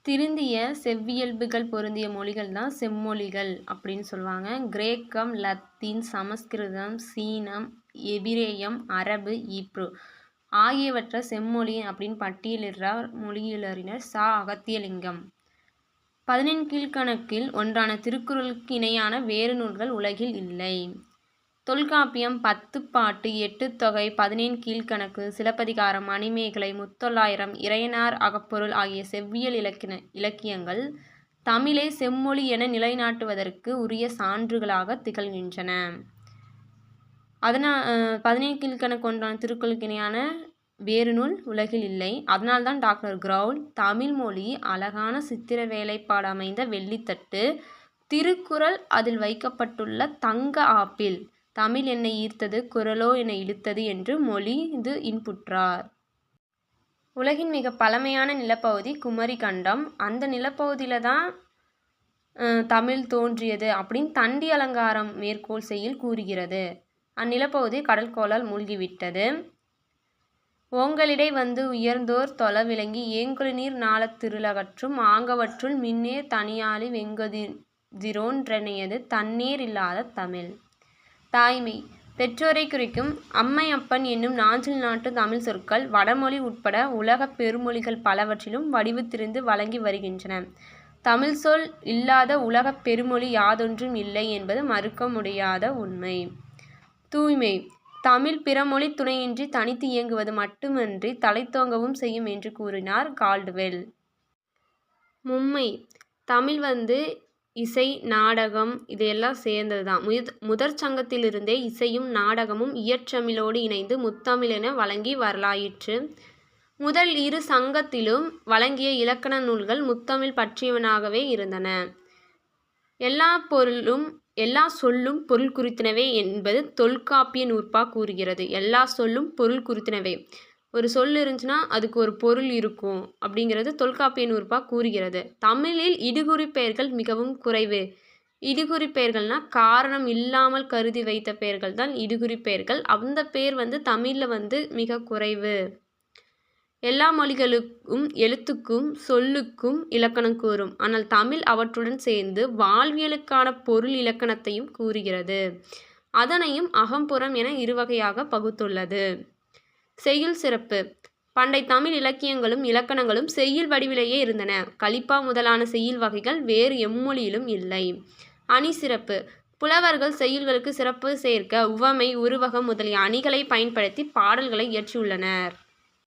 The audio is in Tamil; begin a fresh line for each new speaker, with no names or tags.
திருந்திய செவ்வியல்புகள் பொருந்திய மொழிகள் தான் செம்மொழிகள் அப்படின்னு சொல்லுவாங்க. கிரேக்கம், லத்தீன், சமஸ்கிருதம், சீனம், எபிரேயம், அரபு, ஈப்ரு ஆகியவற்றை செம்மொழி அப்படின்னு பட்டியலிடுறார் மொழியியலறிஞர் ச. அகத்தியலிங்கம். 14 கீழ்க்கணக்கில் ஒன்றான திருக்குறளுக்கு இணையான வேறு நூல்கள் உலகில் இல்லை. தொல்காப்பியம், 10 பாட்டு, 8 தொகை, 14 கீழ்க்கணக்கு, சிலப்பதிகாரம், மணிமேகலை, முத்தொள்ளாயிரம், இறையனார் அகப்பொருள் ஆகிய செவ்வியல் இலக்கியங்கள் தமிழை செம்மொழி என நிலைநாட்டுவதற்கு உரிய சான்றுகளாக திகழ்கின்றன. 14 கீழ்க்கணக்கு ஒன்றான திருக்குறளுக்கு இணையான வேறு நூல் உலகில் இல்லை. அதனால்தான் டாக்டர் கிரவுல் தமிழ் மொழி அழகான சித்திர வேலைப்பாடு அமைந்த வெள்ளித்தட்டு, திருக்குறள் அதில் வைக்கப்பட்டுள்ள தங்க ஆப்பிள், தமிழ் என்னை ஈர்த்தது, குறளோ என்னை இழுத்தது என்று மொழிந்து இன்புற்றார். உலகின் மிக பழமையான நிலப்பகுதி குமரி கண்டம். அந்த நிலப்பகுதியில் தான் தமிழ் தோன்றியது அப்படின்னு தண்டி அலங்காரம் மேற்கோள் செய்யுள் கூறுகிறது. அந்நிலப்பகுதி கடற்கோளால் மூழ்கிவிட்டது. ஓங்கலிடை வந்து உயர்ந்தோர் தொழ விளங்கி ஏங்கொழுநீர் ஞாலத் திருளகற்றும் ஆங்கவற்றுள் மின்னேர் தனியாழி வெங்கதிரோன் றெனையது தன்னேர் இல்லாத தமிழ். தாய்மை பெற்றோரை குறிக்கும் அம்மை அப்பன் என்னும் நாஞ்சில் நாட்டு தமிழ் சொற்கள் வடமொழி உட்பட உலகப் பெருமொழிகள் பலவற்றிலும் வடிவுத்திருந்து வழங்கி வருகின்றன. தமிழ் சொல் இல்லாத உலகப் பெருமொழி யாதொன்றும் இல்லை என்பது மறுக்க முடியாத உண்மை. தூய்மை தமிழ் பிறமொழி துணையின்றி தனித்து இயங்குவது மட்டுமன்றி தலைத்தோங்கவும் செய்யும் என்று கூறினார் கால்டுவெல். மும்மை தமிழ் இசை, நாடகம் இதையெல்லாம் சேர்ந்தது தான். முதற் சங்கத்திலிருந்தே இசையும் நாடகமும் இயற்றமிழோடு இணைந்து முத்தமிழென வழங்கி வரலாயிற்று. முதல் 2 சங்கத்திலும் வழங்கிய இலக்கண நூல்கள் முத்தமிழ் பற்றியவனாகவே இருந்தன. எல்லா சொல்லும் பொருள் குறித்தனவே என்பது தொல்காப்பிய நூற்பா கூறுகிறது. எல்லா சொல்லும் பொருள் குறித்தனவே. ஒரு சொல் இருந்துச்சுன்னா அதுக்கு ஒரு பொருள் இருக்கும் அப்படிங்கிறது தொல்காப்பிய நூற்பா கூறுகிறது. தமிழில் இடுகுறி பெயர்கள் மிகவும் குறைவு. இடுகுறி பெயர்கள்னா காரணம் இல்லாமல் கருதி வைத்த பெயர்கள் தான் இடுகுறி பெயர்கள். அந்த பெயர் தமிழில் மிக குறைவு. எல்லா மொழிகளுக்கும் எழுத்துக்கும் சொல்லுக்கும் இலக்கணம் கூறும். ஆனால் தமிழ் அவற்றுடன் சேர்ந்து வாழ்வியலுக்கான பொருள் இலக்கணத்தையும் கூறுகிறது. அதனையும் அகம்புறம் என 2 வகையாக பகுத்துள்ளது. செய்யுள் சிறப்பு பண்டை தமிழ் இலக்கியங்களும் இலக்கணங்களும் செய்யுள் வடிவிலேயே இருந்தன. கலிப்பா முதலான செய்யுள் வகைகள் வேறு எம்மொழியிலும் இல்லை. அணி சிறப்பு புலவர்கள் செய்யுள்களுக்கு சிறப்பு சேர்க்க உவமை, உருவகம் முதலிய அணிகளை பயன்படுத்தி பாடல்களை இயற்றியுள்ளனர்.